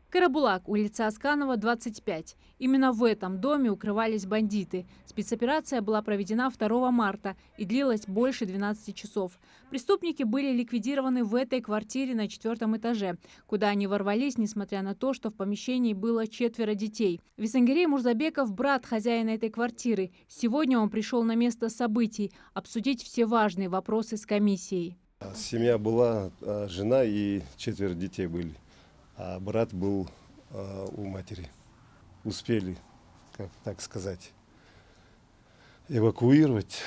Карабулак, улица Асканова, 25. Именно в этом доме укрывались бандиты. Спецоперация была проведена 2 марта и длилась больше 12 часов. Преступники были ликвидированы в этой квартире на 4-м этаже, куда они ворвались, несмотря на то, что в помещении было 4 детей. Висангерей Мурзабеков – брат хозяина этой квартиры. Сегодня он пришел на место событий обсудить все важные вопросы с комиссией. Семья была, жена и 4 детей были. А брат был у матери. Успели, как так сказать, эвакуировать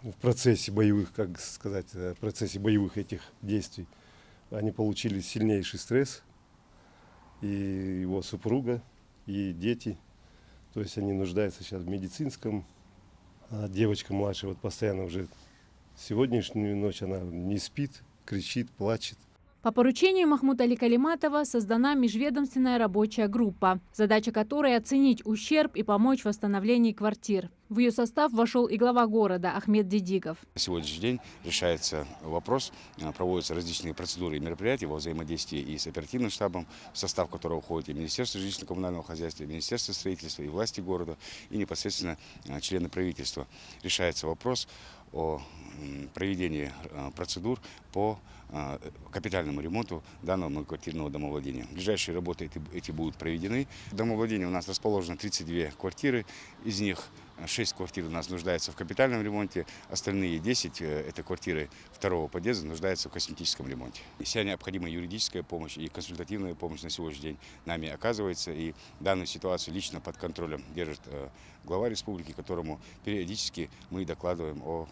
в процессе боевых, как сказать, в процессе боевых этих действий. Они получили сильнейший стресс, и его супруга, и дети. То есть они нуждаются сейчас в медицинском. А девочка младшая вот постоянно уже сегодняшнюю ночь она не спит, кричит, плачет. По поручению Махмуда Али Калиматова создана межведомственная рабочая группа, задача которой – оценить ущерб и помочь в восстановлении квартир. В ее состав вошел и глава города Ахмед Дидигов. На сегодняшний день решается вопрос, проводятся различные процедуры и мероприятия во взаимодействии и с оперативным штабом, в состав которого входит и Министерство жилищно-коммунального хозяйства, и Министерство строительства, и власти города, и непосредственно члены правительства. Решается вопрос о проведении процедур по капитальному ремонту данного многоквартирного домовладения. Ближайшие работы эти будут проведены. В домовладении у нас расположено 32 квартиры, из них 6 квартир у нас нуждаются в капитальном ремонте, остальные 10 это квартиры 2-го подъезда нуждаются в косметическом ремонте. Вся необходимая юридическая помощь и консультативная помощь на сегодняшний день нами оказывается, и данную ситуацию лично под контролем держит глава республики, которому периодически мы докладываем о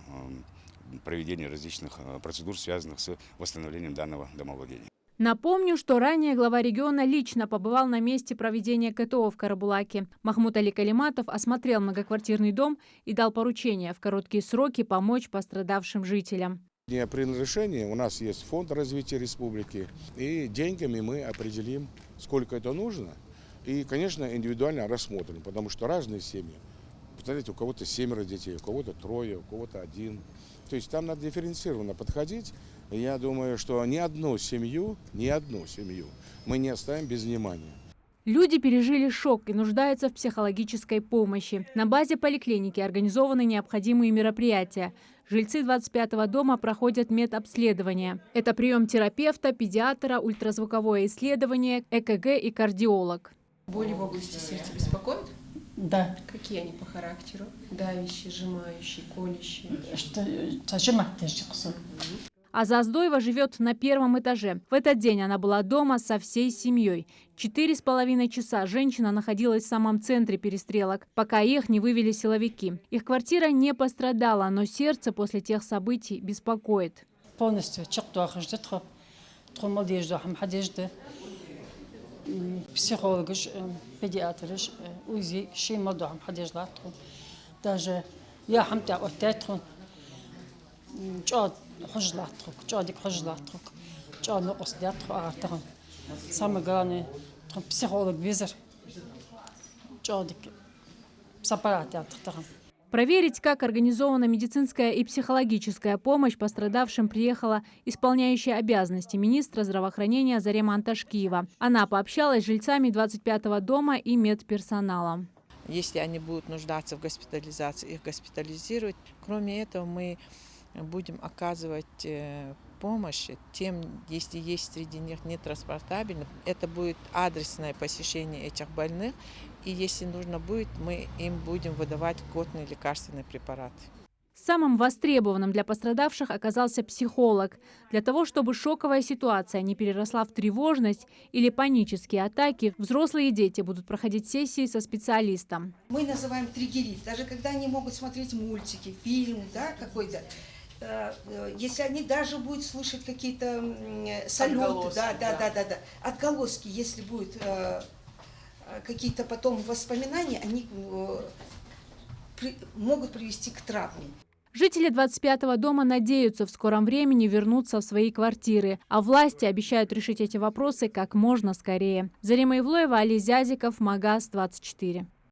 проведении различных процедур, связанных с восстановлением данного домовладения. Напомню, что ранее глава региона лично побывал на месте проведения КТО в Карабулаке. Махмуд Али Калиматов осмотрел многоквартирный дом и дал поручение в короткие сроки помочь пострадавшим жителям. При разрешении у нас есть фонд развития республики, и деньгами мы определим, сколько это нужно. И, конечно, индивидуально рассмотрим, потому что разные семьи. Посмотрите, у кого-то 7 детей, у кого-то 3, у кого-то 1. То есть там надо дифференцированно подходить. Я думаю, что ни одну семью мы не оставим без внимания. Люди пережили шок и нуждаются в психологической помощи. На базе поликлиники организованы необходимые мероприятия. Жильцы 25-го дома проходят медобследование. Это прием терапевта, педиатра, ультразвуковое исследование, ЭКГ и кардиолог. Боли в области сердца беспокоят? Да. Какие они по характеру? Давящие, сжимающие, колющие? Аза Аздоева живет на 1-м этаже. В этот день она была дома со всей семьей. 4,5 часа женщина находилась в самом центре перестрелок, пока их не вывели силовики. Их квартира не пострадала, но сердце после тех событий беспокоит. Полностью психолог, педиатр, УЗИ, шей мадуам хадижлатру. Даже я хамтя оттетру, чад хожлатру, чадик хожлатру, чад нокосдятру артру. Самое главное, психолог визер, чадик сапаратятру. Проверить, как организована медицинская и психологическая помощь пострадавшим, приехала исполняющая обязанности министра здравоохранения Зарема Анташкиева. Она пообщалась с жильцами 25-го дома и медперсоналом. Если они будут нуждаться в госпитализации, их госпитализируют. Кроме этого, мы будем оказывать помощь тем, если есть среди них нетранспортабельных. Это будет адресное посещение этих больных. И если нужно будет, мы им будем выдавать льготные лекарственные препараты. Самым востребованным для пострадавших оказался психолог. Для того, чтобы шоковая ситуация не переросла в тревожность или панические атаки, взрослые и дети будут проходить сессии со специалистом. Мы называем триггерит. Даже когда они могут смотреть мультики, фильм, да, какой-то. Если они даже будут слышать какие-то салюты, отголоски, если будут какие-то потом воспоминания, они могут привести к травме. Жители 25-го дома надеются в скором времени вернуться в свои квартиры, а власти обещают решить эти вопросы как можно скорее. Зарема Ивлоева, Али Зязиков, Магаз 24.